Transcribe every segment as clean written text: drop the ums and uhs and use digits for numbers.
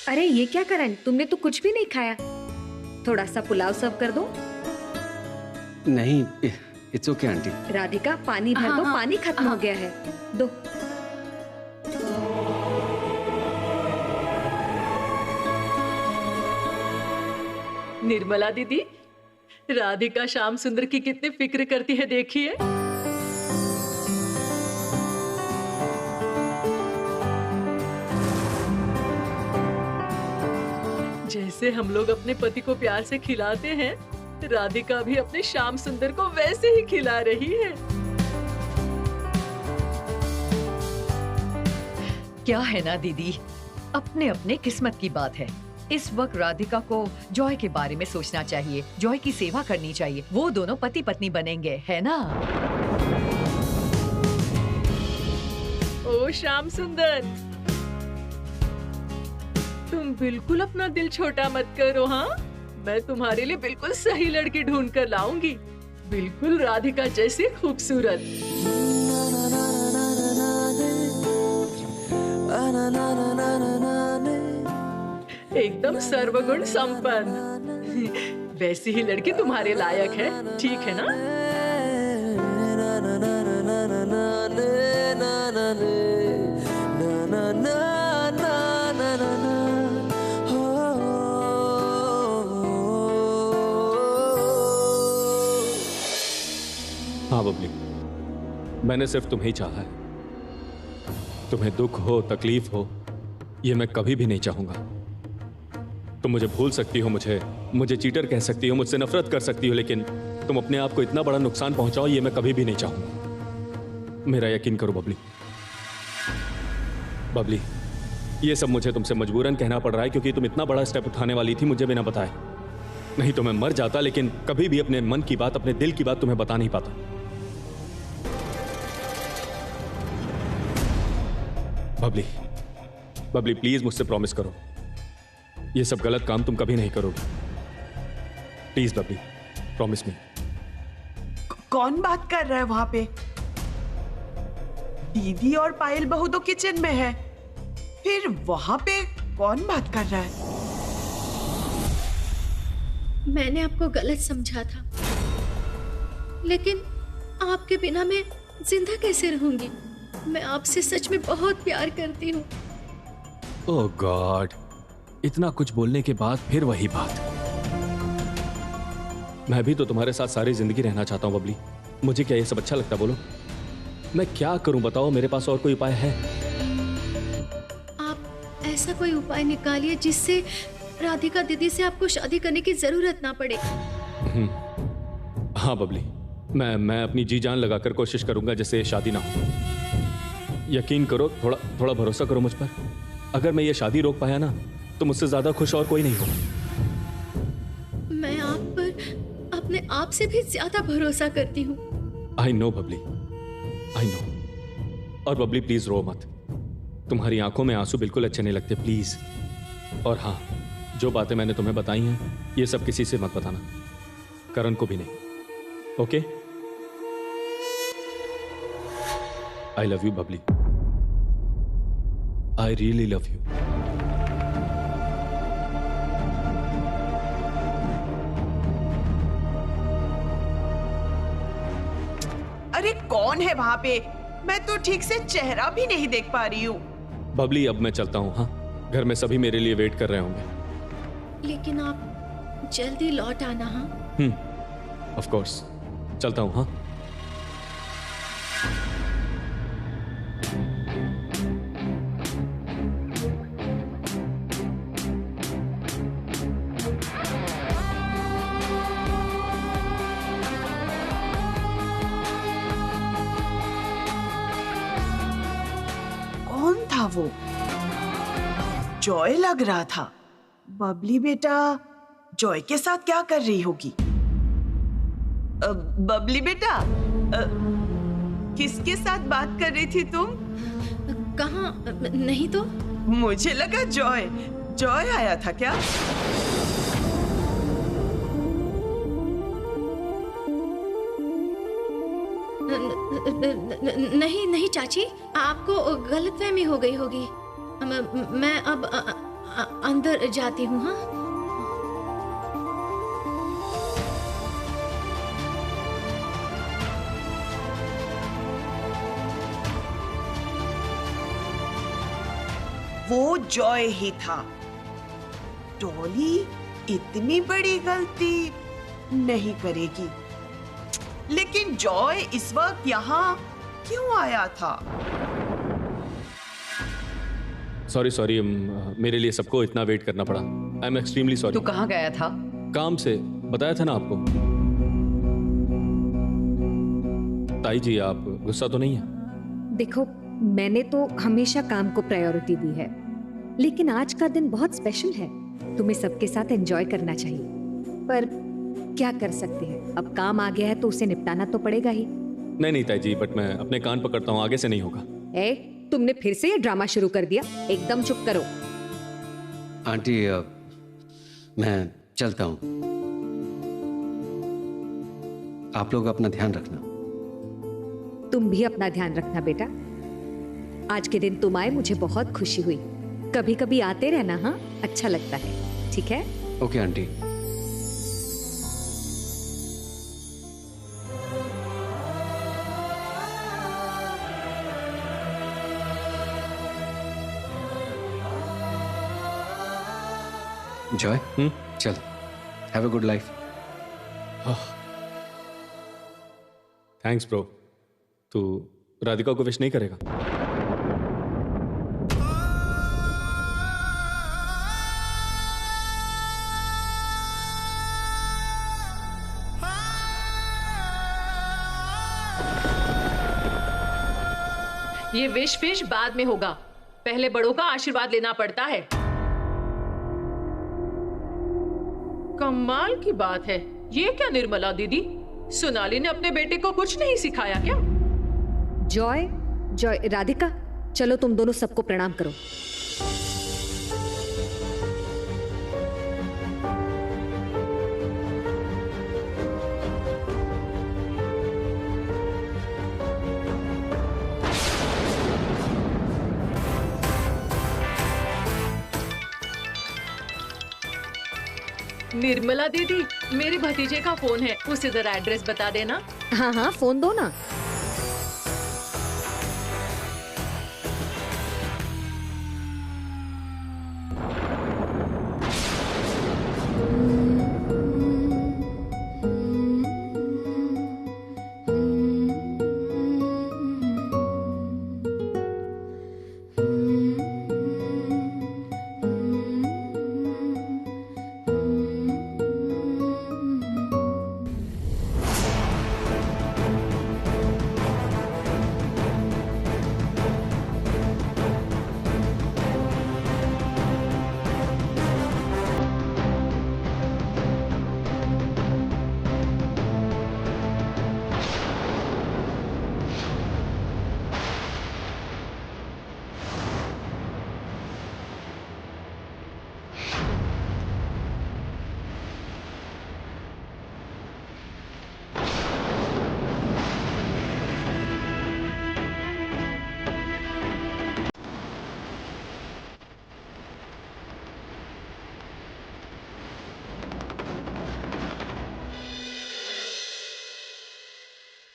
अरे ये क्या करण, तुमने तो कुछ भी नहीं खाया। थोड़ा सा पुलाव सर्व कर दो। नहीं, इट्स ओके आंटी। राधिका पानी भर दो, पानी खत्म हो गया है, दो। निर्मला दीदी, राधिका श्याम सुंदर की कितनी फिक्र करती है देखिए। जैसे हम लोग अपने पति को प्यार से खिलाते हैं, राधिका भी अपने श्याम सुंदर को वैसे ही खिला रही है। क्या है ना दीदी, अपने अपने किस्मत की बात है। इस वक्त राधिका को जॉय के बारे में सोचना चाहिए, जॉय की सेवा करनी चाहिए। वो दोनों पति पत्नी बनेंगे, है ना? ओ श्याम सुंदर, तुम बिल्कुल अपना दिल छोटा मत करो। हाँ, मैं तुम्हारे लिए बिल्कुल सही लड़की ढूंढ कर लाऊंगी, बिल्कुल राधिका जैसी खूबसूरत। एकदम सर्वगुण संपन्न। वैसी ही लड़की तुम्हारे लायक है, ठीक है ना? हाँ बबली, मैंने सिर्फ तुम्हें ही चाहा है। तुम्हें दुख हो, तकलीफ हो, ये मैं कभी भी नहीं चाहूंगा। तुम मुझे भूल सकती हो, मुझे चीटर कह सकती हो, मुझसे नफरत कर सकती हो, लेकिन तुम अपने आप को इतना बड़ा नुकसान पहुंचाओ, ये मैं कभी भी नहीं चाहूंगा। मेरा यकीन करो बबली। बबली, ये सब मुझे तुमसे मजबूरन कहना पड़ रहा है क्योंकि तुम इतना बड़ा स्टेप उठाने वाली थी मुझे बिना बताए। नहीं तो मैं मर जाता, लेकिन कभी भी अपने मन की बात, अपने दिल की बात तुम्हें बता नहीं पाता। बबली, बबली प्लीज मुझसे प्रॉमिस करो, ये सब गलत काम तुम कभी नहीं करोगे। Please Babli, promise me. कौन बात कर रहा है वहां पे? दीदी और पायल बहू तो किचन में है, फिर वहां पे कौन बात कर रहा है? मैंने आपको गलत समझा था, लेकिन आपके बिना मैं जिंदा कैसे रहूंगी? मैं आपसे सच में बहुत प्यार करती हूँ। ओह गॉड, इतना कुछ बोलने के बाद फिर वही बात। मैं भी तो तुम्हारे साथ सारी जिंदगी रहना चाहता हूँ बबली। मुझे क्या ये सब अच्छा लगता? बोलो, मैं क्या करूं बताओ? मेरे पास और कोई उपाय है? आप ऐसा कोई उपाय निकालिए जिससे राधिका दीदी से आपको शादी करने की जरूरत ना पड़े। हाँ बबली, मैं अपनी जी जान लगाकर कोशिश करूंगा जिससे शादी ना हो। यकीन करो, थोड़ा भरोसा करो मुझ पर। अगर मैं ये शादी रोक पाया ना, तो मुझसे ज्यादा खुश और कोई नहीं होगा। मैं आप पर अपने आप से भी ज्यादा भरोसा करती हूँ। I know Babli, I know. और बबली प्लीज रो मत। तुम्हारी आंखों में आंसू बिल्कुल अच्छे नहीं लगते, प्लीज। और हाँ, जो बातें मैंने तुम्हें बताई हैं, ये सब किसी से मत बताना, करण को भी नहीं। Okay? I love you Babli, I really love you. अरे कौन है वहां पे? मैं तो ठीक से चेहरा भी नहीं देख पा रही हूँ। बबली अब मैं चलता हूँ। हाँ, घर में सभी मेरे लिए वेट कर रहे होंगे। लेकिन आप जल्दी लौट आना। हाँ, ऑफ कोर्स, चलता हूँ। हाँ, कौन था वो? जॉय लग रहा था। बबली बेटा जॉय के साथ क्या कर रही होगी? बबली बेटा, किसके साथ बात कर रही थी तुम? कहाँ? नहीं तो। मुझे लगा जॉय आया था क्या? नहीं चाची, आपको गलतफहमी हो गई होगी। मैं अब अंदर जाती हूँ। हाँ, वो जॉय ही था। डॉली इतनी बड़ी गलती नहीं करेगी। लेकिन जॉय इस वक्त यहाँ क्यों आया था? सॉरी मेरे लिए सबको इतना वेट करना पड़ा। आई एम एक्सट्रीमली तू सॉरी। कहाँ गया था? काम से, बताया था ना आपको। ताई जी, आप गुस्सा तो नहीं है? देखो, मैंने तो हमेशा काम को प्रायोरिटी दी है, लेकिन आज का दिन बहुत स्पेशल है। तुम्हें सबके साथ एंजॉय करना चाहिए, पर क्या कर सकते हैं, अब काम आ गया है तो उसे निपटाना तो पड़ेगा ही। नहीं ताई जी, बट मैं अपने कान पकड़ता हूँ, आगे से नहीं होगा। तुमने फिर से ये ड्रामा शुरू कर दिया। एकदम चुप करो। आंटी, मैं चलता हूं। आप लोग अपना ध्यान रखना। तुम भी अपना ध्यान रखना बेटा। आज के दिन तुम आए, मुझे बहुत खुशी हुई। कभी कभी आते रहना, हाँ, अच्छा लगता है। ठीक है? Okay aunty. जॉय, चल, have a good life. Thanks bro. तू राधिका को विश नहीं करेगा? ये विश बाद में होगा, पहले बड़ों का आशीर्वाद लेना पड़ता है। कमाल की बात है, ये क्या निर्मला दीदी, सोनाली ने अपने बेटे को कुछ नहीं सिखाया क्या? जॉय, राधिका, चलो तुम दोनों सबको प्रणाम करो। निर्मला दीदी, मेरे भतीजे का फोन है, उसे जरा एड्रेस बता देना। हाँ हाँ, फोन दो ना।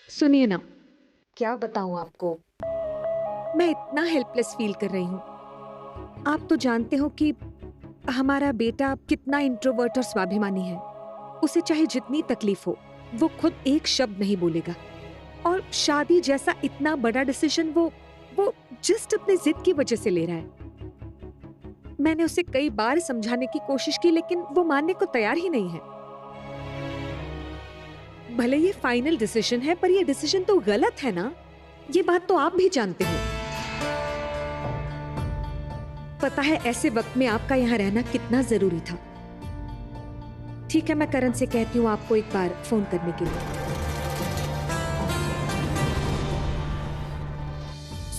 सुनिए ना, क्या बताऊं आपको, मैं इतना हेल्पलेस फील कर रही हूँ। आप तो जानते हो कि हमारा बेटा कितना इंट्रोवर्ट और स्वाभिमानी है। उसे चाहे जितनी तकलीफ हो, वो खुद एक शब्द नहीं बोलेगा। और शादी जैसा इतना बड़ा डिसीजन वो जस्ट अपने जिद की वजह से ले रहा है। मैंने उसे कई बार समझाने की कोशिश की, लेकिन वो मानने को तैयार ही नहीं है। भले ये फाइनल डिसीजन है, पर ये डिसीजन तो गलत है ना। ये बात तो आप भी जानते हो। पता है ऐसे वक्त में आपका यहाँ रहना कितना जरूरी था। ठीक है, मैं करण से कहती हूँ आपको एक बार फोन करने के लिए।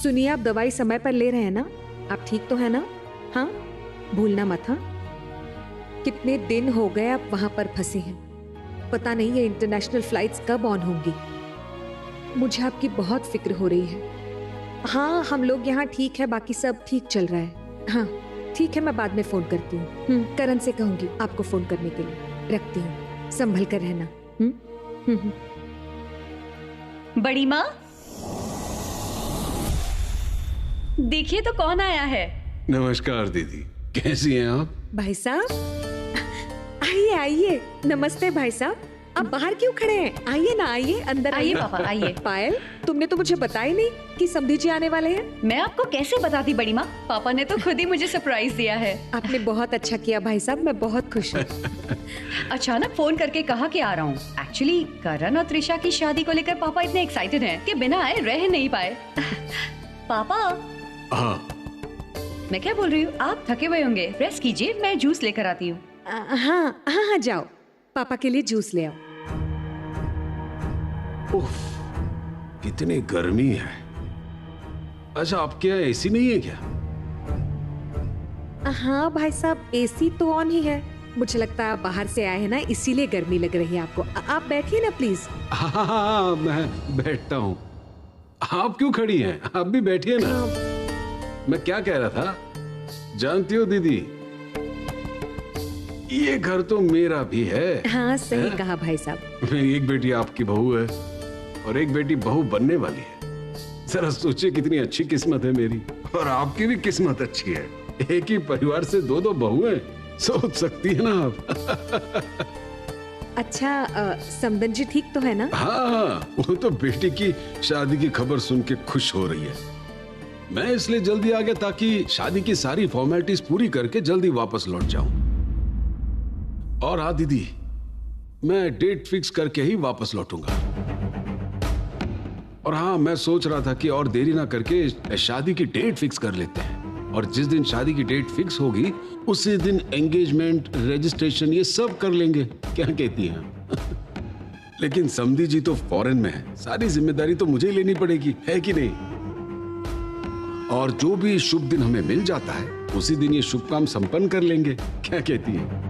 सुनिए, आप दवाई समय पर ले रहे हैं ना? आप ठीक तो है ना? हाँ, भूलना मत। हाँ, कितने दिन हो गए आप वहां पर फंसे हैं। पता नहीं ये इंटरनेशनल फ्लाइट्स कब ऑन होंगी। मुझे आपकी बहुत फिक्र हो रही है। हाँ, हम लोग यहाँ ठीक है, बाकी सब ठीक चल रहा है। हाँ, ठीक है, मैं बाद में फोन करती हूँ। करण से कहूंगी आपको फोन करने के लिए। रखती हूँ, संभल कर रहना। बड़ी माँ, देखिए तो कौन आया है। नमस्कार दीदी, कैसी हैं आप? भाई साहब आइए आइए। नमस्ते भाई साहब, आप बाहर क्यों खड़े हैं? आइए ना, आइए अंदर आइए पापा, आइए। पायल, तुमने तो मुझे बताया नहीं कि समधी जी आने वाले हैं। मैं आपको कैसे बताती बड़ी माँ, पापा ने तो खुद ही मुझे सरप्राइज दिया है। आपने बहुत अच्छा किया भाई साहब, मैं बहुत खुश हूँ। अचानक फोन करके कहा कि आ रहा हूँ। एक्चुअली करण और त्रिशा की शादी को लेकर पापा इतने एक्साइटेड हैं कि बिना आए रह नहीं पाए। पापा, हाँ मैं क्या बोल रही हूँ, आप थके हुए होंगे, रेस्ट कीजिए, मैं जूस लेकर आती हूँ। हाँ हाँ हाँ, जाओ पापा के लिए जूस ले आओ। उफ, कितनी गर्मी है। अच्छा, आपके यहाँ एसी नहीं है क्या? हाँ भाई साहब, एसी तो ऑन ही है। मुझे लगता है आप बाहर से आए हैं ना, इसीलिए गर्मी लग रही है आपको। आप बैठिए ना प्लीज। हाँ, मैं बैठता हूँ। आप क्यों खड़ी हैं? आप भी बैठिए ना। मैं क्या कह रहा था, जानती हो दीदी, ये घर तो मेरा भी है। हाँ सही कहा भाई साहब। एक बेटी आपकी बहू है और एक बेटी बहू बनने वाली है। जरा सोचिए कितनी अच्छी किस्मत है मेरी, और आपकी भी किस्मत अच्छी है। एक ही परिवार से दो दो बहुएं, सोच सकती है ना आप। अच्छा, समदन जी ठीक तो है ना? हाँ, वो तो बेटी की शादी की खबर सुन के खुश हो रही है। मैं इसलिए जल्दी आ गया ताकि शादी की सारी फॉर्मेलिटीज पूरी करके जल्दी वापस लौट जाऊं। और हाँ दीदी, मैं डेट फिक्स करके ही वापस लौटूंगा। और हाँ, मैं सोच रहा था कि और देरी ना करके शादी की डेट फिक्स कर लेते हैं, और जिस दिन शादी की डेट फिक्स होगी उसी दिन एंगेजमेंट, रजिस्ट्रेशन ये सब कर लेंगे। क्या कहती हैं? लेकिन समधी जी तो फॉरेन में है, सारी जिम्मेदारी तो मुझे ही लेनी पड़ेगी, है कि नहीं? और जो भी शुभ दिन हमें मिल जाता है उसी दिन ये शुभ काम संपन्न कर लेंगे। क्या कहती हैं?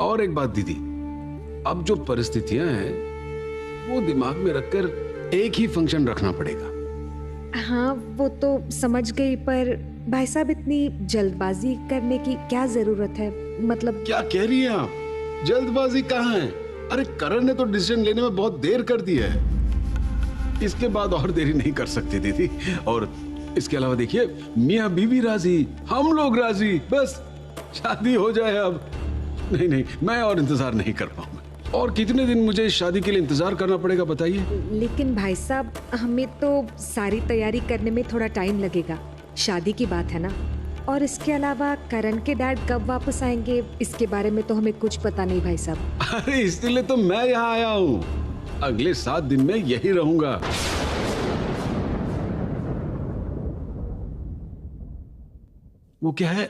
और एक बात दीदी, अब जो परिस्थितियां हैं वो दिमाग में रखकर एक ही फंक्शन रखना पड़ेगा। हाँ वो तो समझ गई, पर भाई साहब इतनी जल्दबाजी करने की क्या जरूरत है? मतलब क्या कह रही हैं आप? जल्दबाजी कहाँ है? अरे करण ने तो डिसीजन लेने में बहुत देर कर दी है, इसके बाद और देरी नहीं कर सकती दीदी। और इसके अलावा देखिए, मियाँ बीवी राजी, हम लोग राजी, बस शादी हो जाए अब। नहीं नहीं, मैं और इंतजार नहीं कर पाऊंगा। और कितने दिन मुझे इस शादी के लिए इंतजार करना पड़ेगा बताइए? लेकिन भाई साहब, हमें तो सारी तैयारी करने में थोड़ा टाइम लगेगा। शादी की बात है ना, और इसके अलावा करण के डैड कब वापस आएंगे इसके बारे में तो हमें कुछ पता नहीं भाई साहब। अरे इसलिए तो मैं यहाँ आया हूँ, अगले 7 दिन में यही रहूंगा। वो क्या है?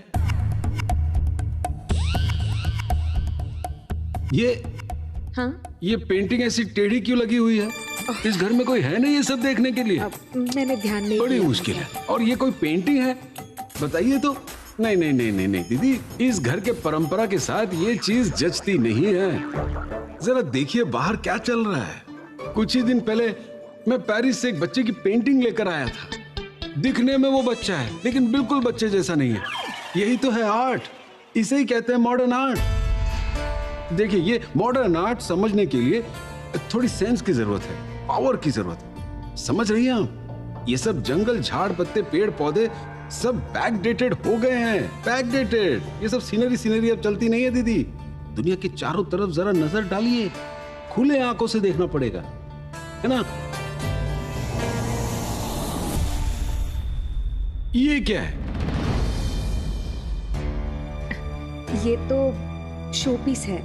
हाँ? ये पेंटिंग ऐसी टेढ़ी क्यों लगी हुई है? इस घर में कोई है नहीं ये सब देखने के लिए? मैंने ध्यान नहीं बड़ी दिया। मुश्किल है। और ये कोई पेंटिंग है? बताइए तो। नहीं नहीं नहीं नहीं नहीं दीदी, इस घर के परंपरा के साथ ये चीज जचती नहीं है। जरा देखिए बाहर क्या चल रहा है। कुछ ही दिन पहले मैं पेरिस से एक बच्चे की पेंटिंग लेकर आया था। दिखने में वो बच्चा है लेकिन बिल्कुल बच्चे जैसा नहीं है। यही तो है आर्ट, इसे ही कहते हैं मॉडर्न आर्ट। देखिए, ये मॉडर्न आर्ट समझने के लिए थोड़ी सेंस की जरूरत है, पावर की जरूरत है। समझ रही हैं आप? ये सब जंगल, झाड़, पत्ते, पेड़, पौधे सब बैकडेटेड हो गए हैं। बैकडेटेड। ये सब सीनरी अब चलती नहीं है दीदी। दुनिया के चारों तरफ जरा नजर डालिए, खुले आंखों से देखना पड़ेगा, है ना? ये क्या है? ये तो शोपीस है।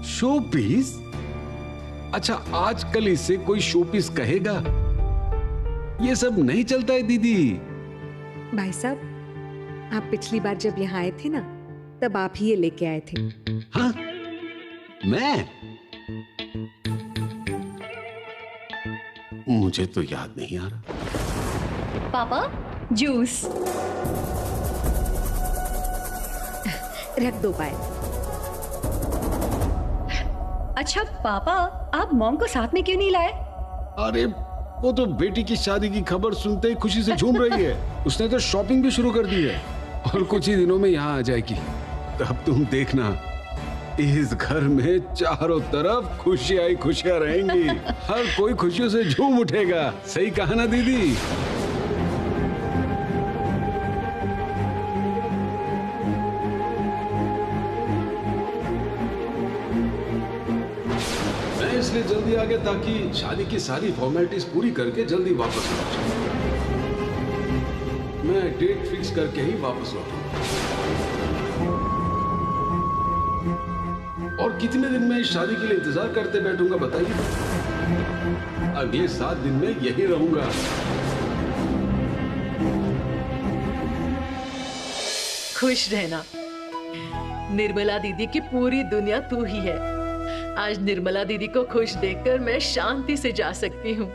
शोपीस? अच्छा, आजकल इसे कोई शोपीस कहेगा? ये सब नहीं चलता है दीदी। भाई साहब, आप पिछली बार जब यहाँ आए थे ना, तब आप ही ये लेके आए थे। हाँ? मैं? मुझे तो याद नहीं आ रहा। पापा, जूस। रख दो पायल। अच्छा पापा, आप मॉम को साथ में क्यों नहीं लाए? अरे वो तो बेटी की शादी की खबर सुनते ही खुशी से झूम रही है। उसने तो शॉपिंग भी शुरू कर दी है। और कुछ ही दिनों में यहाँ आ जाएगी। तब तुम देखना, इस घर में चारों तरफ खुशियां ही खुशियां रहेंगी। हर कोई खुशियों से झूम उठेगा। सही कहा ना दीदी? इसलिए जल्दी आ गया ताकि शादी की सारी फॉर्मेलिटीज पूरी करके जल्दी वापस लौट जाऊं। मैं डेट फिक्स करके ही वापस लौटूंगा। और कितने दिन में इस शादी के लिए इंतजार करते बैठूंगा बताइए? अगले 7 दिन में यही रहूंगा। खुश रहना। निर्मला दीदी की पूरी दुनिया तू ही है। आज निर्मला दीदी को खुश देखकर मैं शांति से जा सकती हूँ।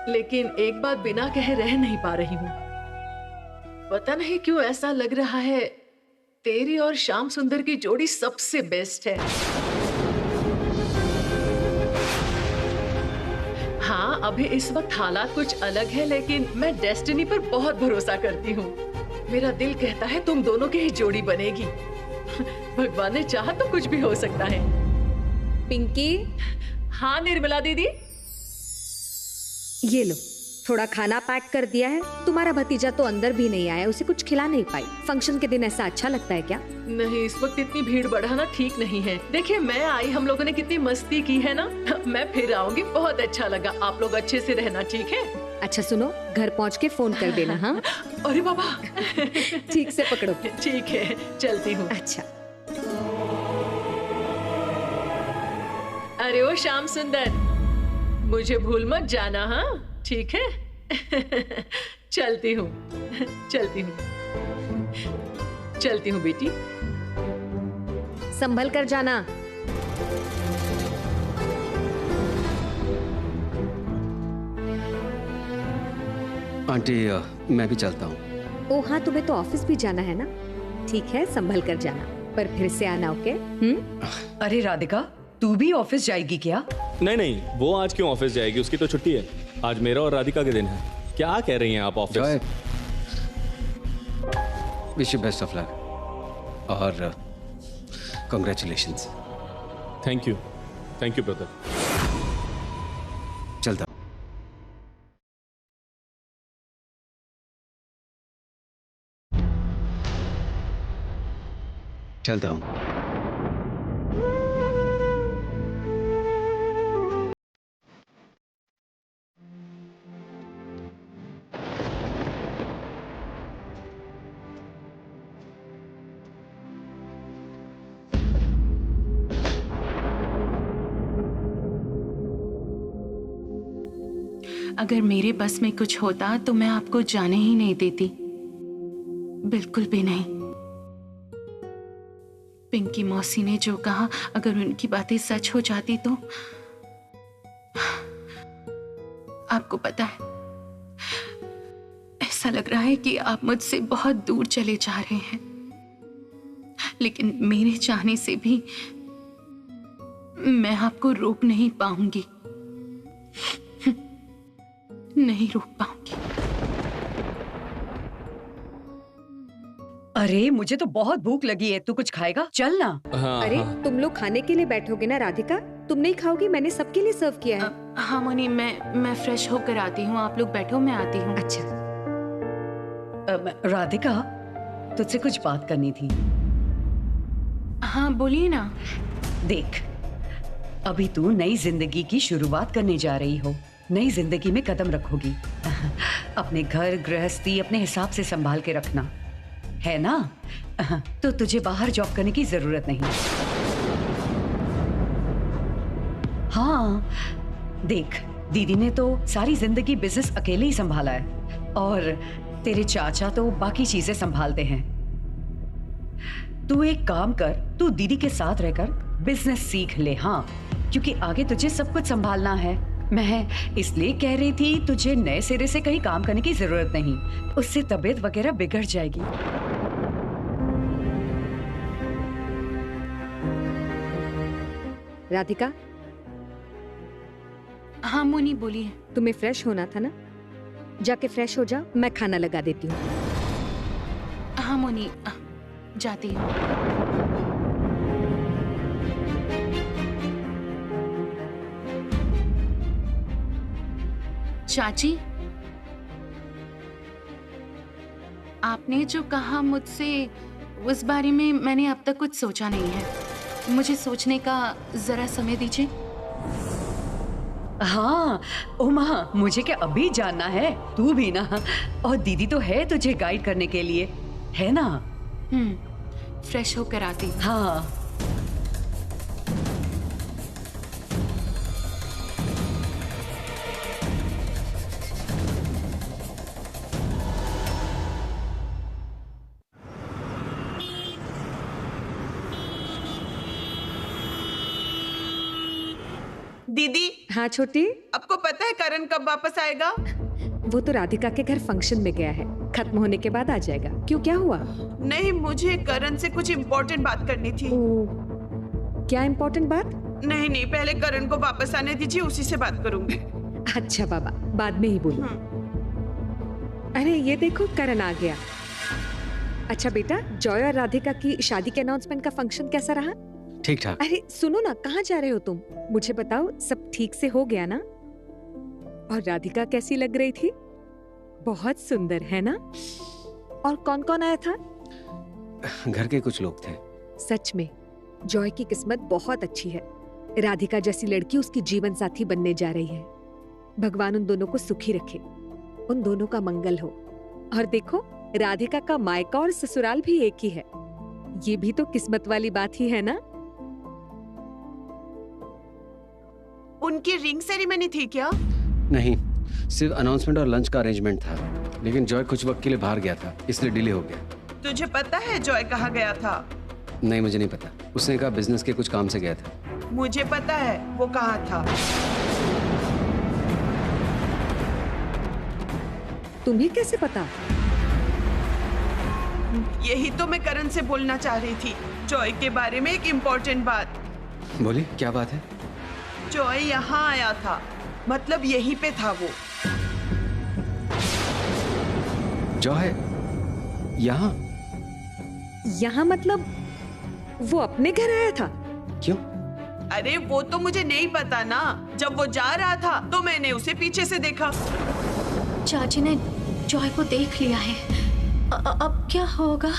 लेकिन एक बात बिना कहे रह नहीं पा रही हूँ। पता नहीं क्यों ऐसा लग रहा है तेरी और श्याम सुंदर की जोड़ी सबसे बेस्ट है। हाँ, अभी इस वक्त हालात कुछ अलग है, लेकिन मैं डेस्टिनी पर बहुत भरोसा करती हूँ। मेरा दिल कहता है तुम दोनों की ही जोड़ी बनेगी। भगवान ने चाहा तो कुछ भी हो सकता है। पिंकी। हाँ निर्मला दीदी। ये लो, थोड़ा खाना पैक कर दिया है। तुम्हारा भतीजा तो अंदर भी नहीं आया, उसे कुछ खिला नहीं पाई। फंक्शन के दिन ऐसा अच्छा लगता है क्या? नहीं, इस वक्त इतनी भीड़ बढ़ाना ठीक नहीं है। देखिए मैं आई, हम लोगों ने कितनी मस्ती की है ना। मैं फिर आऊंगी, बहुत अच्छा लगा। आप लोग अच्छे से रहना, ठीक है? अच्छा सुनो, घर पहुँच के फोन कर देना। हाँ अरे बाबा। ठीक से पकड़ो। ठीक है, चलती हूँ। अच्छा। अरे ओ श्याम सुंदर, मुझे भूल मत जाना। हाँ ठीक है। चलती हूँ, चलती हूँ, चलती हूँ बेटी। संभल कर जाना। आंटी मैं भी चलता हूँ। ओ हाँ, तुम्हें तो ऑफिस भी जाना है ना। ठीक है, संभल कर जाना, पर फिर से आना। ओके? अरे राधिका, तू भी ऑफिस जाएगी क्या? नहीं नहीं, वो आज क्यों ऑफिस जाएगी? उसकी तो छुट्टी है। आज मेरा और राधिका के दिन है। क्या कह रही हैं आप? Office. Wish you best of luck और कांग्रेचुलेशंस। Thank you brother. चलता। चलता हूँ। अगर मेरे बस में कुछ होता तो मैं आपको जाने ही नहीं देती, बिल्कुल भी नहीं। पिंकी मौसी ने जो कहा, अगर उनकी बातें सच हो जाती तो आपको पता है, ऐसा लग रहा है कि आप मुझसे बहुत दूर चले जा रहे हैं, लेकिन मेरे चाहने से भी मैं आपको रोक नहीं पाऊंगी, नहीं रोक पाऊंगी। अरे मुझे तो बहुत भूख लगी है, तू कुछ खाएगा? चल ना। हाँ, अरे हाँ। तुम लोग खाने के लिए बैठोगे ना राधिका? तुम नहीं खाओगी? मैंने सबके लिए सर्व किया है। हाँ मोनी, मैं फ्रेश होकर आती हूँ, आप लोग बैठो, मैं आती हूँ। अच्छा। राधिका, तुझसे कुछ बात करनी थी। हाँ बोलिए ना। देख, अभी तू नई जिंदगी की शुरुआत करने जा रही हो, नई जिंदगी में कदम रखोगी। अपने घर गृहस्थी अपने हिसाब से संभाल के रखना है ना, तो तुझे बाहर जॉब करने की जरूरत नहीं। हाँ देख, दीदी ने तो सारी जिंदगी बिजनेस अकेले ही संभाला है और तेरे चाचा तो बाकी चीजें संभालते हैं। तू एक काम कर, तू दीदी के साथ रहकर बिजनेस सीख ले। हाँ, क्योंकि आगे तुझे सब कुछ संभालना है। मैं इसलिए कह रही थी, तुझे नए सिरे से कहीं काम करने की जरूरत नहीं, उससे तबीयत वगैरह बिगड़ जाएगी। राधिका। हाँ मोनी बोलिए। तुम्हें फ्रेश होना था ना, जाके फ्रेश हो जाओ, मैं खाना लगा देती हूँ। मोनी, जाती हूँ। चाची, आपने जो कहा मुझसे उस बारे में मैंने अब तक कुछ सोचा नहीं है। मुझे सोचने का जरा समय दीजिए। हाँ उमा, मुझे क्या अभी जानना है? तू भी ना, और दीदी तो है तुझे गाइड करने के लिए, है ना? फ्रेश होकर आती हूँ। हाँ। दीदी। हाँ छोटी। आपको पता है करण कब वापस आएगा? वो तो राधिका के घर फंक्शन में गया है, खत्म होने के बाद आ जाएगा। क्यों, क्या हुआ? नहीं, मुझे करण से कुछ इम्पोर्टेंट बात करनी थी। क्या इम्पोर्टेंट बात? नहीं नहीं, पहले करण को वापस आने दीजिए, उसी से बात करूंगी। अच्छा बाबा, बाद में ही बोलो। अरे ये देखो, करण आ गया। अच्छा बेटा, जॉय और राधिका की शादी के अनाउंसमेंट का फंक्शन कैसा रहा? ठीक ठाक। अरे सुनो ना, कहाँ जा रहे हो तुम? मुझे बताओ, सब ठीक से हो गया ना? और राधिका कैसी लग रही थी? बहुत सुंदर है ना? और कौन कौन आया था? घर के कुछ लोग थे। सच में जॉय की किस्मत बहुत अच्छी है। राधिका जैसी लड़की उसकी जीवन साथी बनने जा रही है। भगवान उन दोनों को सुखी रखे, उन दोनों का मंगल हो। और देखो, राधिका का मायका और ससुराल भी एक ही है। ये भी तो किस्मत वाली बात ही है ना? उनकी रिंग सेरेमनी थी क्या? नहीं, सिर्फ अनाउंसमेंट और लंच का अरेंजमेंट था। लेकिन जॉय कुछ वक्त के लिए बाहर गया था, इसलिए डिले हो गया। तुझे पता है जॉय कहाँ गया था? नहीं, मुझे नहीं पता। उसने कहा बिजनेस के कुछ काम से गया था। मुझे पता है वो कहाँ था। तुम्हें कैसे पता? यही तो मैं करण से बोलना चाह रही थी, जॉय के बारे में एक इम्पोर्टेंट बात। बोलिए, क्या बात है? जॉय यहाँ आया था, मतलब यहीं पे था वो। जॉय यहाँ? यहाँ मतलब वो अपने घर आया था? क्यों? अरे वो तो मुझे नहीं पता ना। जब वो जा रहा था तो मैंने उसे पीछे से देखा। चाची ने जॉय को देख लिया है। अब क्या होगा?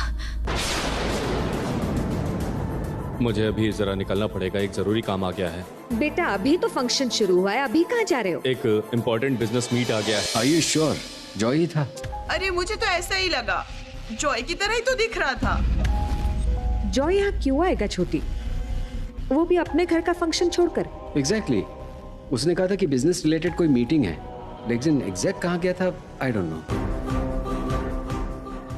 मुझे अभी जरा निकलना पड़ेगा, एक जरूरी काम आ गया है। बेटा अभी तो फंक्शन शुरू हुआ है, अभी कहाँ जा रहे हो? एक इम्पोर्टेंट बिजनेस मीट आ गया है। Are you sure? Joy he था? अरे मुझे तो ऐसा ही लगा, जॉय की तरह ही तो दिख रहा था। जॉय यहाँ क्यों आएगा छोटी? वो भी अपने घर का फंक्शन छोड़कर। Exactly. उसने कहा था कि बिजनेस रिलेटेड कोई मीटिंग है, लेकिन एग्जैक्ट कहाँ गया था आई डोंट नो।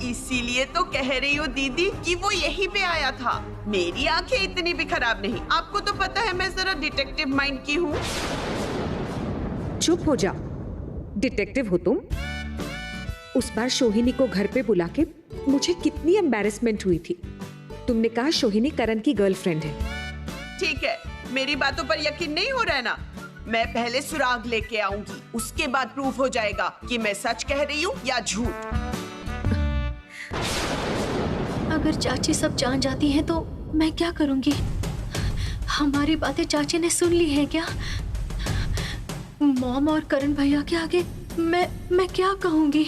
इसीलिए तो कह रही हूँ दीदी कि वो यहीं पे आया था। मेरी आंखें इतनी भी खराब नहीं। आपको तो पता है मैं जरा डिटेक्टिव माइंड की हूँ। चुप हो जाओ, डिटेक्टिव हो तुम? उस बार सोहिनी को घर पे बुला के मुझे कितनी एम्बैरेसमेंट हुई थी। तुमने कहा सोहिनी करण की गर्लफ्रेंड है। ठीक है, मेरी बातों पर यकीन नहीं हो रहा है ना? मैं पहले सुराग लेके आऊंगी, उसके बाद प्रूफ हो जाएगा कि मैं सच कह रही हूँ या झूठ। अगर चाची सब जान जाती हैं तो मैं क्या करूंगी? हमारी बातें चाची ने सुन ली है क्या? मॉम और करण भैया के आगे मैं क्या कहूंगी?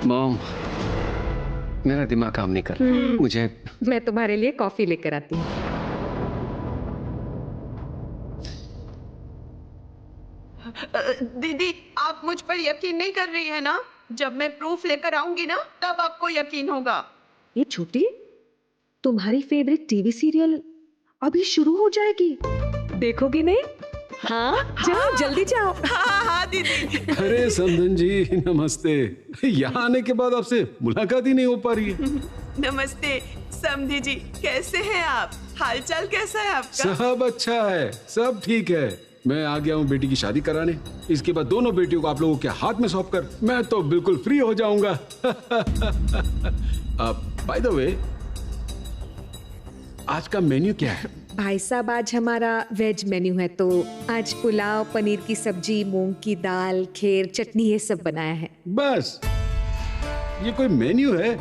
मॉम, मेरा दिमाग काम नहीं कर रहा। मुझे मैं तुम्हारे लिए कॉफी लेकर आती हूँ। दीदी, आप मुझ पर यकीन नहीं कर रही है ना? जब मैं प्रूफ लेकर आऊंगी ना, तब आपको यकीन होगा। ये छोटी, तुम्हारी फेवरेट टीवी सीरियल अभी शुरू हो जाएगी, देखोगी नहीं? हाँ जाओ, जल्दी जाओ। हाँ दीदी। अरे समधन जी नमस्ते। यहाँ आने के बाद आपसे मुलाकात ही नहीं हो पा रही है। नमस्ते समधी जी, कैसे हैं आप? हालचाल कैसा है आपका? सब अच्छा है, सब ठीक है। मैं आ गया हूँ बेटी की शादी कराने। इसके बाद दोनों बेटियों को आप लोगों के हाथ में सौंप कर मैं तो बिल्कुल फ्री हो जाऊंगा। बाय द वे, आज का मेन्यू क्या है? भाई साहब आज हमारा वेज मेन्यू है, तो आज पुलाव, पनीर की सब्जी, मूंग की दाल, खीर, चटनी ये सब बनाया है। बस ये कोई मेन्यू है?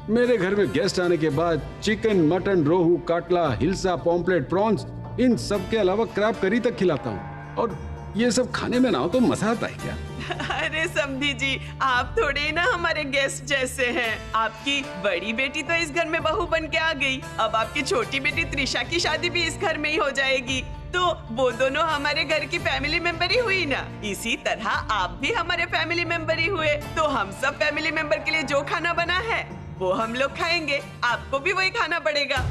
मेरे घर में गेस्ट आने के बाद चिकन, मटन, रोहू, काटला, हिलसा, पॉम्पलेट, प्रॉन्स, इन सब के अलावा क्रैब करी तक खिलाता हूँ। और ये सब खाने में ना हो तो मजा आता है क्या? अरे समधी जी, आप थोड़े ना हमारे गेस्ट जैसे हैं। आपकी बड़ी बेटी तो इस घर में बहू बन के आ गई, अब आपकी छोटी बेटी त्रिशा की शादी भी इस घर में ही हो जाएगी, तो वो दोनों हमारे घर की फैमिली मेंबर ही हुई ना। इसी तरह आप भी हमारे फैमिली मेंबर ही हुए, तो हम सब फैमिली मेंबर के लिए जो खाना बना है वो हम लोग खाएंगे, आपको भी वही खाना पड़ेगा।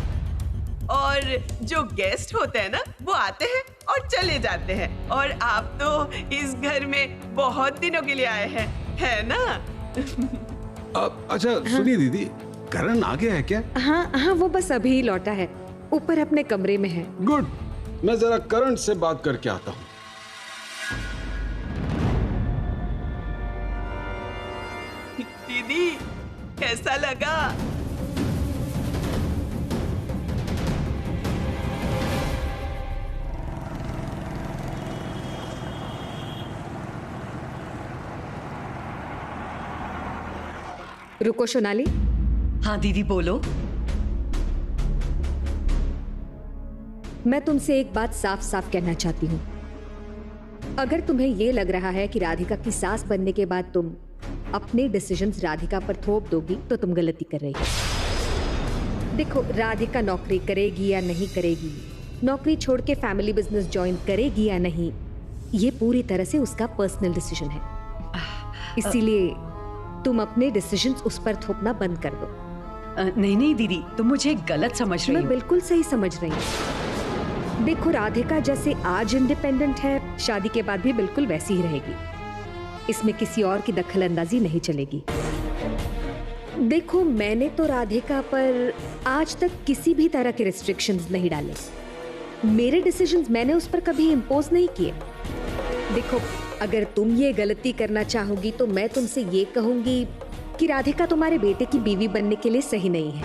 और जो गेस्ट होते हैं ना, वो आते हैं और चले जाते हैं, और आप तो इस घर में बहुत दिनों के लिए आए हैं, है ना? अच्छा सुनिए दीदी, करण आ गया है क्या? हाँ हाँ, वो बस अभी लौटा है, ऊपर अपने कमरे में है। गुड, मैं जरा करण से बात करके आता हूँ। दीदी कैसा लगा? रुको सोनाली। हाँ दीदी बोलो। मैं तुमसे एक बात साफ साफ कहना चाहती हूँ। अगर तुम्हें ये लग रहा है कि राधिका की सास बनने के बाद तुम अपने डिसीजंस राधिका पर थोप दोगी, तो तुम गलती कर रही हो। देखो, राधिका नौकरी करेगी या नहीं करेगी, नौकरी छोड़ के फैमिली बिजनेस ज्वाइन करेगी या नहीं, ये पूरी तरह से उसका पर्सनल डिसीजन है। इसीलिए तुम अपने डिसीजंस उस पर थोपना बंद कर दो। नहीं नहीं दीदी, तुम मुझे गलत समझ रही हो। मैं बिल्कुल सही समझ रही हूँ। देखो, राधिका जैसे आज इंडिपेंडेंट है, शादी के बाद भी बिल्कुल वैसी ही रहेगी। इसमें किसी और की दखल अंदाजी नहीं चलेगी। देखो, मैंने तो राधिका पर आज तक किसी भी तरह के रिस्ट्रिक्शंस नहीं डाले। मेरे डिसीजंस मैंने उस पर कभी इम्पोज नहीं किए। देखो, अगर तुम ये गलती करना चाहोगी तो मैं तुमसे ये कहूंगी कि राधिका तुम्हारे बेटे की बीवी बनने के लिए सही नहीं है,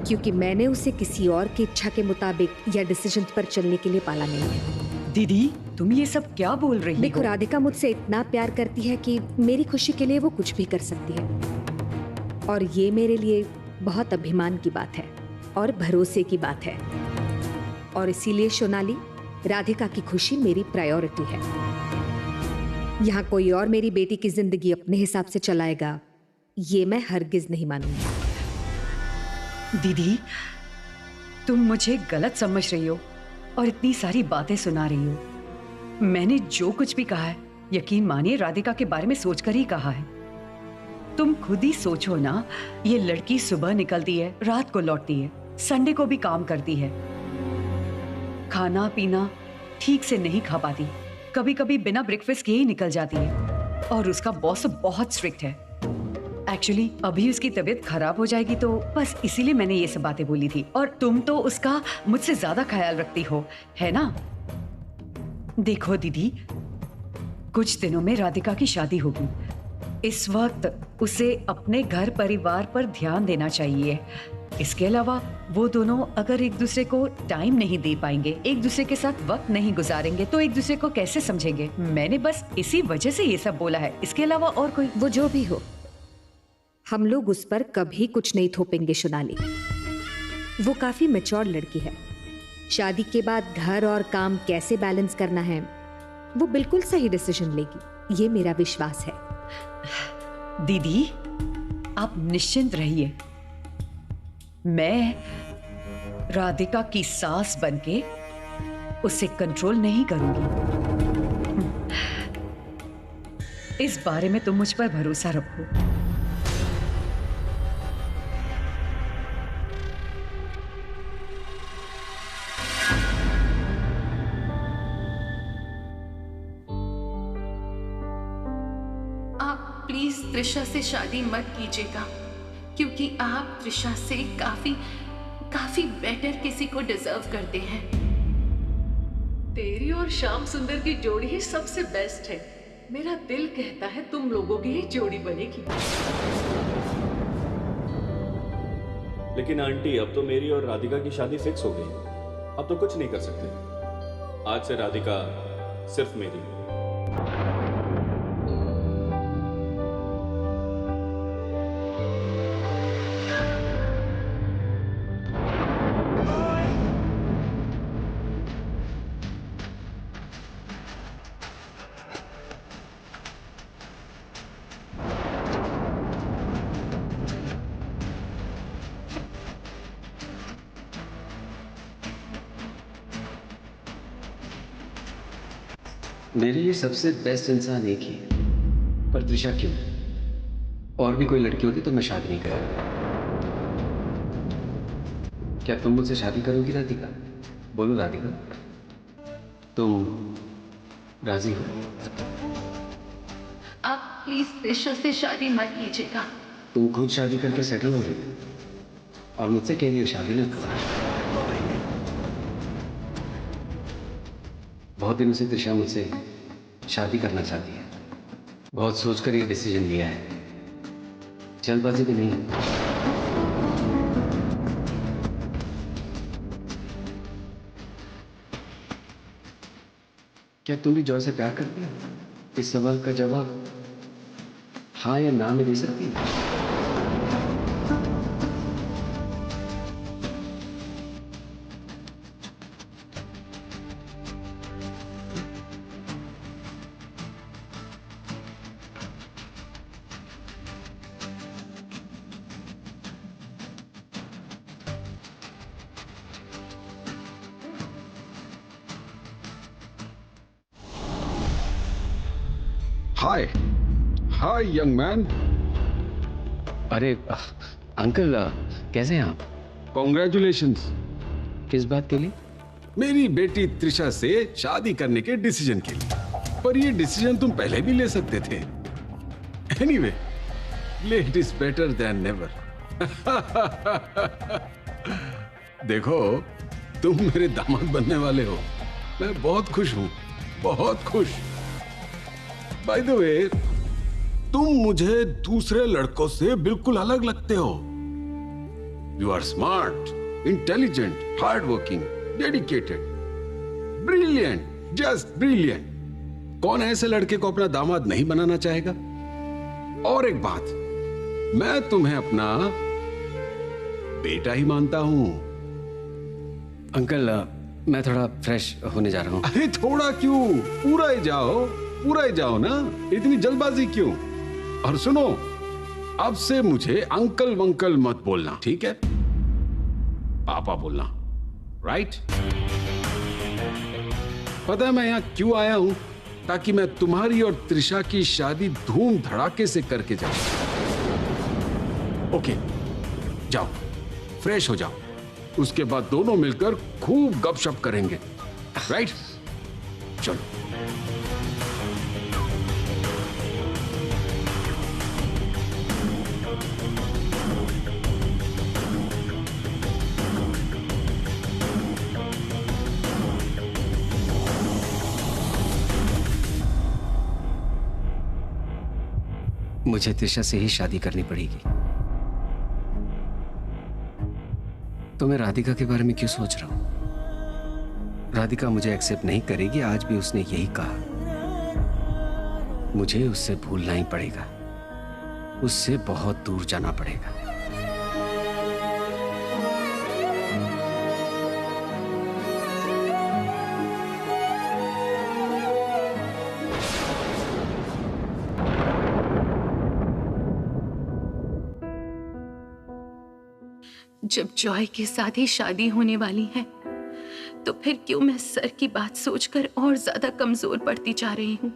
क्योंकि मैंने उसे किसी और की इच्छा के मुताबिक या डिसीजन पर चलने के लिए पाला नहीं है। दीदी तुम ये सब क्या बोल रही हो? देखो, राधिका मुझसे इतना प्यार करती है कि मेरी खुशी के लिए वो कुछ भी कर सकती है, और ये मेरे लिए बहुत अभिमान की बात है और भरोसे की बात है। और इसीलिए सोनाली, राधिका की खुशी मेरी प्रायोरिटी है। यहाँ कोई और मेरी बेटी की जिंदगी अपने हिसाब से चलाएगा, ये मैं हरगिज नहीं मानूंगी। दीदी तुम मुझे गलत समझ रही हो और इतनी सारी बातें सुना रही हो। मैंने जो कुछ भी कहा है, यकीन मानिए राधिका के बारे में सोचकर ही कहा है। तुम खुद ही सोचो ना, ये लड़की सुबह निकलती है, रात को लौटती है, संडे को भी काम करती है, खाना पीना ठीक से नहीं खा पाती, कभी कभी बिना ब्रेकफास्ट के ही निकल जाती है, और उसका बॉस बहुत स्ट्रिक्ट है। एक्चुअली अभी उसकी तबीयत खराब हो जाएगी, तो बस इसीलिए मैंने ये सब बातें बोली थी। और तुम तो उसका मुझसे ज्यादा ख्याल रखती हो, है ना? देखो दीदी, कुछ दिनों में राधिका की शादी होगी। इस वक्त उसे अपने घर परिवार पर ध्यान देना चाहिए। इसके अलावा वो दोनों अगर एक दूसरे को टाइम नहीं दे पाएंगे, एक दूसरे के साथ वक्त नहीं गुजारेंगे, तो एक दूसरे को कैसे समझेंगे? मैंने बस इसी वजह से ये सब बोला है, इसके अलावा और कोई। वो जो भी हो, हम लोग उस पर कभी कुछ नहीं थोपेंगे सोनाली। वो काफी मैच्योर लड़की है। शादी के बाद घर और काम कैसे बैलेंस करना है, वो बिल्कुल सही डिसीजन लेगी, ये मेरा विश्वास है। दीदी आप निश्चिंत रहिए, मैं राधिका की सास बनके उसे कंट्रोल नहीं करूंगी। इस बारे में तुम मुझ पर भरोसा रखो। आप प्लीज त्रिशा से शादी मत कीजिएगा, क्योंकि आप त्रिशा से काफी बेटर किसी को डिजर्व करते हैं। तेरी और श्याम सुंदर की जोड़ी ही सबसे बेस्ट है। मेरा दिल कहता है तुम लोगों की ही जोड़ी बनेगी। लेकिन आंटी अब तो मेरी और राधिका की शादी फिक्स हो गई, अब तो कुछ नहीं कर सकते। आज से राधिका सिर्फ मेरी। मेरे लिए सबसे बेस्ट इंसान एक ही है, पर त्रिशा क्यों? और भी कोई लड़की होती तो मैं शादी नहीं करूंगा। क्या तुम मुझसे शादी करोगी राधिका? बोलो राधिका, तुम राजी हो? आप प्लीज त्रिशा से शादी मत कीजिएगा। तुम खुद शादी करके सेटल हो गई और मुझसे कह रही हो शादी न करो। बहुत दिनों से त्रिशा मुझसे शादी करना चाहती है। बहुत सोचकर ये डिसीजन लिया है, जल्दबाजी भी नहीं। क्या तुम भी जॉय से प्यार करती हो? इस सवाल का जवाब हाँ या ना में दे सकती है? हाय यंग मैन। अरे अंकल, कैसे हैं आप? कॉन्ग्रेचुलेशंस। किस बात के लिए? मेरी बेटी त्रिशा से शादी करने के डिसीजन के लिए। पर ये डिसीजन तुम पहले भी ले सकते थे। Anyway, late is better than never. देखो, तुम मेरे दामाद बनने वाले हो। मैं बहुत खुश हूं, बहुत खुश। बाय द वे, तुम मुझे दूसरे लड़कों से बिल्कुल अलग लगते हो। You are smart, intelligent, hard working, dedicated, brilliant, just brilliant. कौन ऐसे लड़के को अपना दामाद नहीं बनाना चाहेगा? और एक बात, मैं तुम्हें अपना बेटा ही मानता हूं। अंकल, मैं थोड़ा फ्रेश होने जा रहा हूं। अरे थोड़ा क्यों, पूरा ही जाओ, पूरा ही जाओ ना, इतनी जल्दबाजी क्यों? और सुनो, अब से मुझे अंकल वंकल मत बोलना, ठीक है? पापा बोलना, राइट? पता है मैं यहां क्यों आया हूं? ताकि मैं तुम्हारी और त्रिशा की शादी धूम धड़ाके से करके जाऊं। ओके, जाओ, फ्रेश हो जाओ। उसके बाद दोनों मिलकर खूब गपशप करेंगे, राइट? चलो। मुझे त्रिशा से ही शादी करनी पड़ेगी। तो मैं राधिका के बारे में क्यों सोच रहा हूं? राधिका मुझे एक्सेप्ट नहीं करेगी, आज भी उसने यही कहा। मुझे उससे भूलना ही पड़ेगा, उससे बहुत दूर जाना पड़ेगा। जब जॉय के साथ ही शादी होने वाली है, तो फिर क्यों मैं सर की बात सोचकर और ज्यादा कमजोर पड़ती जा रही हूं?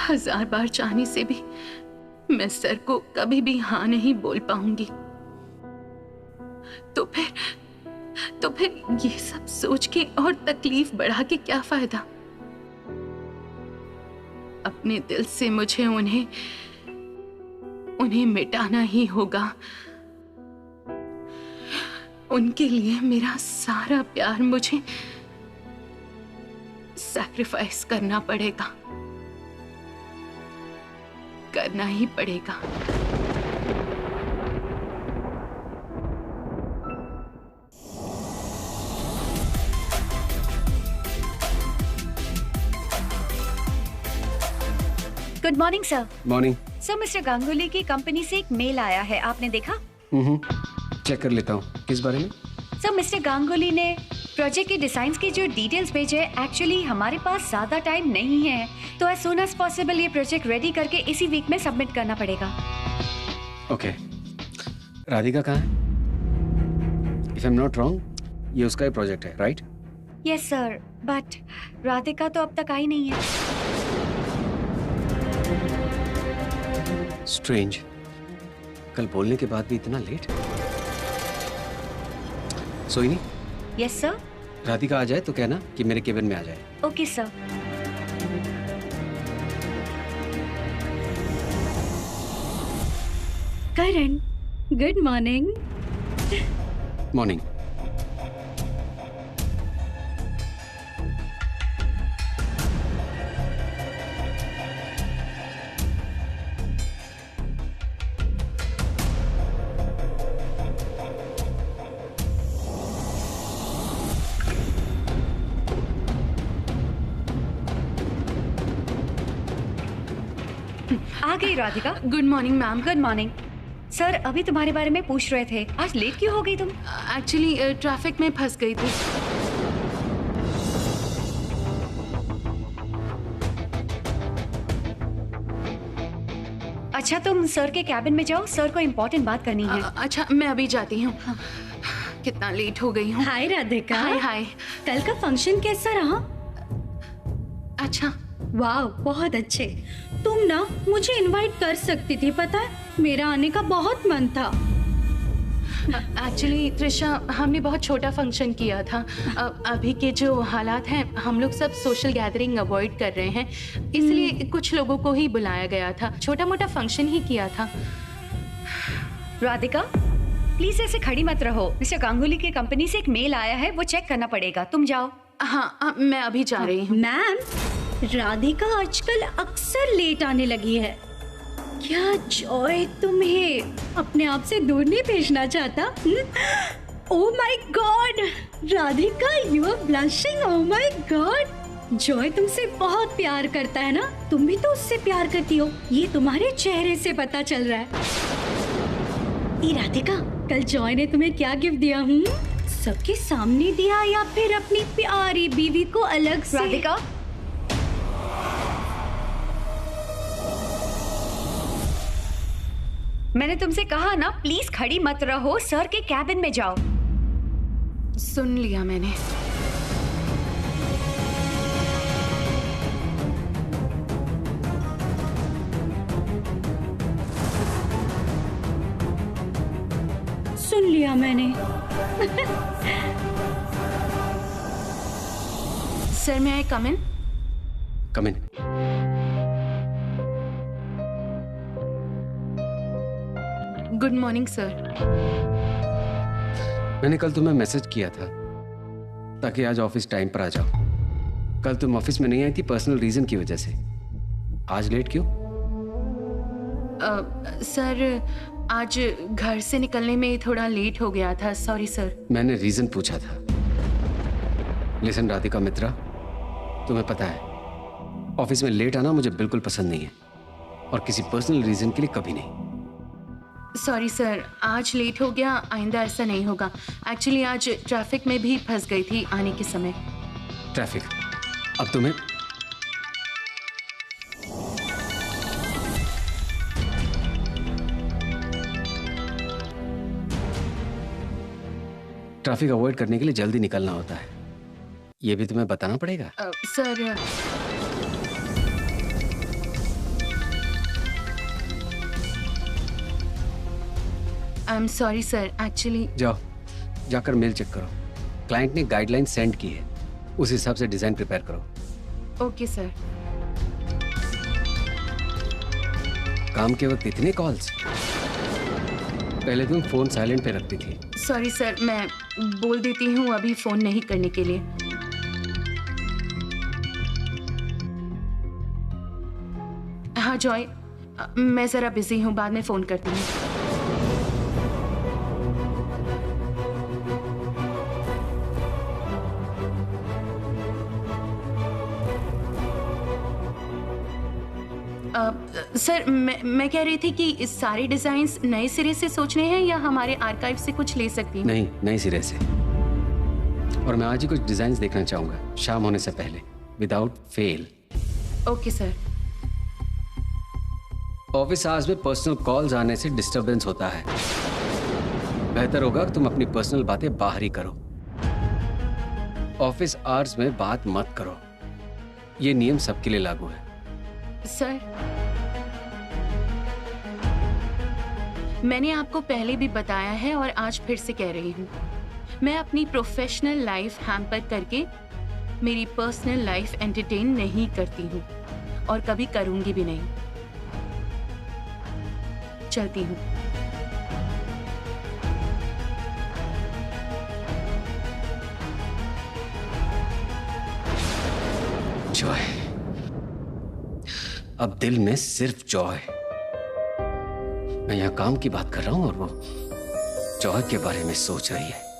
हजार बार चाहने से भी मैं सर को कभी भी हाँ नहीं बोल पाऊंगी। तो फिर ये सब सोच के और तकलीफ बढ़ा के क्या फायदा? अपने दिल से मुझे उन्हें मिटाना ही होगा। उनके लिए मेरा सारा प्यार मुझे सैक्रिफाइस करना पड़ेगा। करना ही पड़ेगा। Good morning sir. Morning. Sir mister Ganguly की कंपनी से एक मेल आया है, आपने देखा? चेक कर लेता हूँ। किस बारे में? सर मिस्टर गांगुली ने प्रोजेक्ट के डिजाइन्स की जो डिटेल्स भेजे हैं, एक्चुअली हमारे पास ज्यादा टाइम नहीं है, तो एज सून एज पॉसिबल ये प्रोजेक्ट रेडी करके इसी वीक में सबमिट करना पड़ेगा। ओके। राधिका कहाँ है? If I am not wrong, ये उसका ही प्रोजेक्ट है, right? Yes sir, but Radhika तो अब तक आई नहीं है। स्ट्रेंज, कल बोलने के बाद भी इतना लेट। सोइनी। Yes sir. राधिका आ जाए तो कहना कि मेरे केबिन में आ जाए। Okay sir. Karan, good morning. Morning. आ गई Radhika. Good morning ma'am. Good morning. Sir अभी तुम्हारे बारे में पूछ रहे थे, आज लेट क्यों हो गई तुम? एक्चुअली ट्रैफिक में फंस गई थी। अच्छा तुम सर के कैबिन में जाओ, सर को इम्पोर्टेंट बात करनी है। अच्छा मैं अभी जाती हूँ। कितना लेट हो गई हूँ। हाय राधिका। हाय हाय। कल का फंक्शन कैसा रहा? अच्छा। वाह बहुत अच्छे। तुम ना मुझे इनवाइट कर सकती थी, पता है मेरा आने का बहुत मन था। एक्चुअली त्रिशा, हमने बहुत छोटा फंक्शन किया था। अभी के जो हालात हैं, हम लोग सब सोशल गैदरिंग अवॉइड कर रहे हैं, इसलिए कुछ लोगों को ही बुलाया गया था। छोटा मोटा फंक्शन ही किया था। राधिका प्लीज ऐसे खड़ी मत रहो, मिस्टर गांगुली की कंपनी से एक मेल आया है, वो चेक करना पड़ेगा, तुम जाओ। हाँ मैं अभी जा रही हूँ। मैम, राधिका आजकल अक्सर लेट आने लगी है। क्या जॉय तुम्हें अपने आप से दूर नहीं भेजना चाहता? Oh my god Radhika, you are blushing. Oh my god, Joy तुमसे बहुत प्यार करता है ना? तुम भी तो उससे प्यार करती हो, ये तुम्हारे चेहरे से पता चल रहा है। ये राधिका, कल जॉय ने तुम्हें क्या गिफ्ट दिया? सबके सामने दिया या फिर अपनी प्यारी बीवी को अलग से? राधिका मैंने तुमसे कहा ना, प्लीज खड़ी मत रहो, सर के कैबिन में जाओ। सुन लिया मैंने। सुन लिया मैंने। सर मैं I come in? Come in. Good morning sir. मैंने कल तुम्हें मैसेज किया था ताकि आज ऑफिस टाइम पर आ जाओ। कल तुम ऑफिस में नहीं आई थी पर्सनल रीजन की वजह से। आज लेट क्यों? सर आज घर से निकलने में थोड़ा लेट हो गया था, सॉरी सर। मैंने रीजन पूछा था। लिसन राधिका मित्रा, तुम्हें पता है ऑफिस में लेट आना मुझे बिल्कुल पसंद नहीं है, और किसी पर्सनल रीजन के लिए कभी नहीं। सॉरी सर, आज लेट हो गया, आइंदा ऐसा नहीं होगा। एक्चुअली आज ट्रैफिक में भी फंस गई थी आने के समय। ट्रैफिक? अब तुम्हें ट्रैफिक अवॉइड करने के लिए जल्दी निकलना होता है, ये भी तुम्हें बताना पड़ेगा। Sir I am sorry sir, actually. जाओ जाकर मेल चेक करो, क्लाइंट ने गाइडलाइन सेंड की है, उस हिसाब से डिजाइन प्रिपेयर करो। Okay sir. काम के वक्त इतने कॉल्स? पहले तुम फोन साइलेंट पे रखती थी। सॉरी सर, मैं बोल देती हूँ अभी फोन नहीं करने के लिए। हाँ जॉय, मैं जरा बिजी हूँ, बाद में फोन करती हूँ। सर, मैं कह रही थी कि इस सारे डिजाइन्स नए सिरे से सोचने हैं या हमारे आर्काइव से कुछ ले सकती हूँ? नहीं, नए सिरे से। और मैं आज ही कुछ डिजाइन्स देखना चाहूंगा शाम होने से पहले, without fail. Okay sir. Office hours में पर्सनल कॉल्स आने से डिस्टरबेंस होता है। बेहतर होगा कि तुम अपनी पर्सनल बातें बाहर ही करो। ऑफिस आवर्स में बात मत करो। ये नियम सबके लिए लागू है। सर, मैंने आपको पहले भी बताया है और आज फिर से कह रही हूँ, मैं अपनी प्रोफेशनल लाइफ हैम्पर करके मेरी पर्सनल लाइफ एंटरटेन नहीं करती हूँ और कभी करूंगी भी नहीं। चलती हूँ। जॉय, अब दिल में सिर्फ जॉय। मैं यहाँ काम की बात कर रहा हूँ और वो जॉय के बारे में सोच रही है।